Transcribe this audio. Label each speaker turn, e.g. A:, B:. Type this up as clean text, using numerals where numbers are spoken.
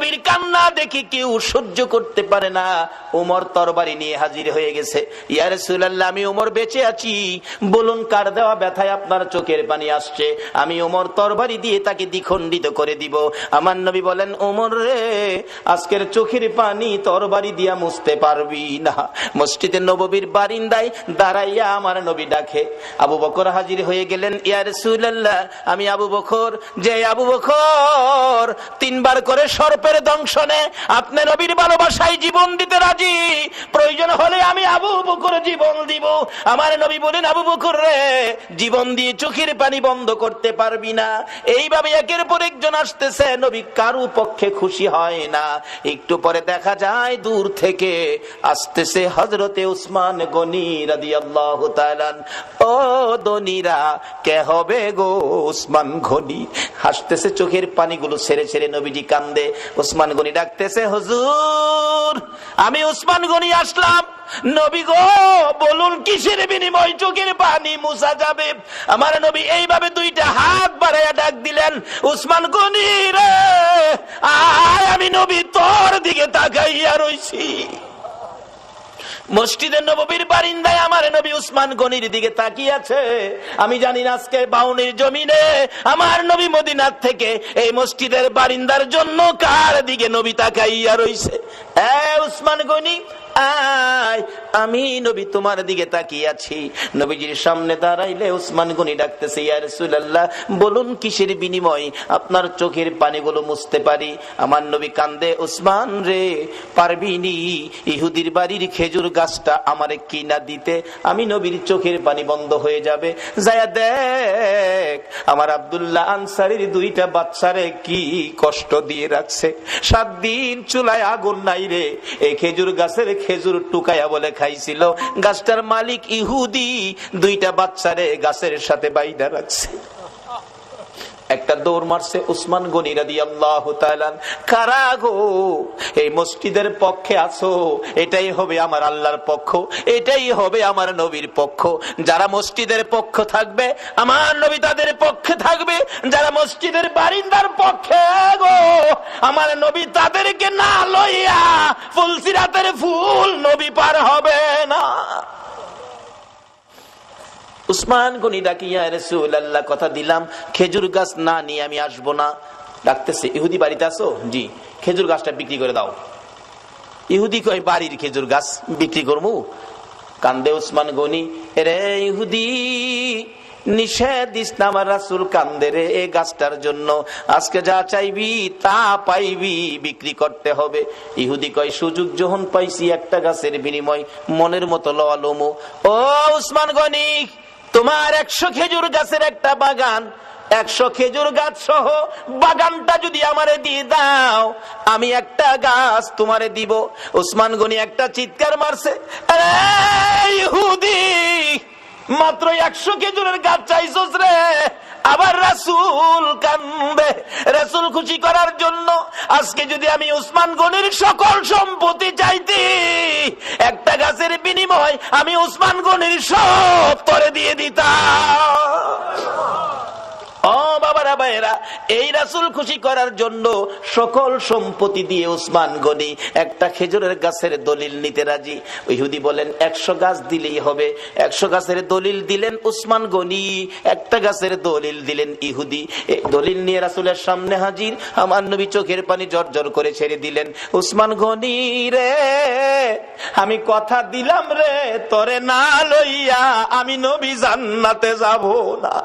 A: নবীর কান্না দেখে কেউ সহ্য করতে পারে না। ওমর তরবারি নিয়ে হাজির হয়ে গেছে। ইয়া রাসূলুল্লাহ, আমি ওমর বেঁচে আছি, বলুন কার দেওয়া ব্যথায় আপনার চোখের পানি আসছে, আমি ওমর তরবারি দিয়ে তাকে দ্বিখণ্ডিত করে দিব। আমার নবী বলেন, ওমর রে, আজকের চোখের পানি তরবারি দিয়া মুছতে পারবি না। মসজিদে নববীর বারিন্দায় দাঁড়াইয়া আমার নবী ডাকে। আবু বকর হাজির হয়ে গেলেন। ইয়া রাসূলুল্লাহ, আমি আবু বকর, যে আবু বকর 3 বার করে সর্পের দংশনে আপনি নবীর ভালোবাসায় জীবন দিতে রাজি, প্রয়োজন হলে আমি আবু বকর জীবন দিব। আমার নবী বলেন, আবু বকর রে, জীবন দিয়ে চোখের পানি বন্ধ করতে পারবি না। এইভাবে একের পর একজন আসতেছে, নবী কারো পক্ষে খুশি হয় না। একটু পরে দেখা যায় দূর থেকে আসতেছে হযরতে উসমান গনি রাদিয়াল্লাহু তাআলা। ও দনিরা, কে হবে গো উসমান গনি? হাসতেছে, চোখের পানিগুলো ছেড়ে ছেড়ে নবীজি কান্দে। উসমান গনি ডাকতেছে, হুজুর, আমি উসমান গনি আসলাম। নবী গো, বলুন কিসের বিনিময় চোখের পানি মুছা যাবে? আমার নবী এইভাবে 2টা হাত বাড়াইয়া ডাক দিলেন, উসমান গনি রে, আয়, আমি নবী তোর দিকে তাকাইয়া রইছি। মসজিদে নববীর বারিন্দায় আমার নবী উসমান গনির দিকে তাকিয়ে আছে। আমি জানি না আজকে বাউনির জমিনে আমার নবী মদিনার থেকে এই মসজিদের বারিন্দার জন্য কার দিকে নবী তাকাইয়া রইছে। উসমান গনি, আয়, আমি নবী তোমার দিকে তাকিয়ে আছি। নবীজির সামনে দাঁড়াইলে উসমান গনি ডাকতেছে, ইয়া রাসূলুল্লাহ, বলুন কিসের বিনিময় আপনার চোখের পানিগুলো মুছতে পারি? আমার নবী কান্দে, উসমান রে, পারবিনি, ইহুদির বাড়ির খেজুর গাছটা আমারে কিনা দিতে, আমি নবীর চোখের পানি বন্ধ হয়ে যাবে। যায়া দেখ আমার আব্দুল্লাহ আনসারীর 2টা বাচ্চারে কি কষ্ট দিয়ে রাখছে। 7 দিন চুলায় আগুন নাই রে, এই খেজুর গাছের খেজুর টুকায়া বলে খাইছিল। গাছটার মালিক ইহুদি, 2টা বাচ্চারে গাছের সাথে বাইধা রাখছে। একটা দৌড় মারছে উসমান গনি রাদিয়াল্লাহু তাআলা। কারা গো এই মসজিদের পক্ষে আছো? এটাই হবে আমার আল্লাহর পক্ষ, এটাই হবে আমার নবীর পক্ষ। যারা মসজিদের পক্ষ থাকবে আমার নবী তাদের পক্ষে থাকবে, যারা মসজিদের বারিন্দার পক্ষে গো আমার নবী তাদেরকে না লইয়া ফুলসিরাতের ফুল নবী পার হবে না। উসমান গনি ডাকিয়া, রাসূলুল্লাহ, কথা দিলাম খেজুর গাছ না নিয়ে আমি আসবো না। ডাকতেছে, ইহুদি বাড়িতে আছো? জি। খেজুর গাছটা বিক্রি করে দাও। ইহুদি কয়, বাড়ির খেজুর গাছ বিক্রি করবো? কান্দে উসমান গনি, রে ইহুদি, নিষেধ দিস না, আমার রাসূল কান্দে রে এই গাছটার জন্য। আজকে যা চাইবি তা পাইবি, বিক্রি করতে হবে। ইহুদি কয়, সুযোগ যখন পাইছি একটা গাছের বিনিময় মনের মতো লওয়া লমু। ও উসমান গনি, তোমার 100 খেজুর গাছের একটা বাগান, 100 খেজুর গাছ সহ বাগানটা যদি আমারে দিয়ে দাও, আমি একটা গাছ তোমারে দিব। উসমান গনি একটা চিৎকার মারছে, ইহুদি, মাত্র 100 খেজুরের গাছ চাইছস রে? আবার রাসূল কান্দে। রাসূল খুশি করার জন্য আজকে যদি আমি উসমান গনির সকল সম্পত্তি চাইতি, একটা গাছের বিনিময় আমি উসমান গনির সব তোরে দিয়ে দিতাম। ও বাবারা, ভাইয়েরা, এই রাসূল খুশি করার জন্য সকল সম্পত্তি দিয়ে উসমান গনি একটা খেজুরের গাছের দলিল নিতে রাজি। ইহুদি বলেন 100 গাছ দিলেই হবে। 100 গাছের দলিল দিলেন উসমান গনি, একটা গাছের দলিল দিলেন ইহুদি। এই দলিল নিয়ে রাসূলের সামনে হাজির। আমার নবী চোখের পানি জর্জর করে ছেড়ে দিলেন। উসমান গনি রে, আমি কথা দিলাম রে, তোরে না লইয়া আমি নবী জান্নাতে যাব না।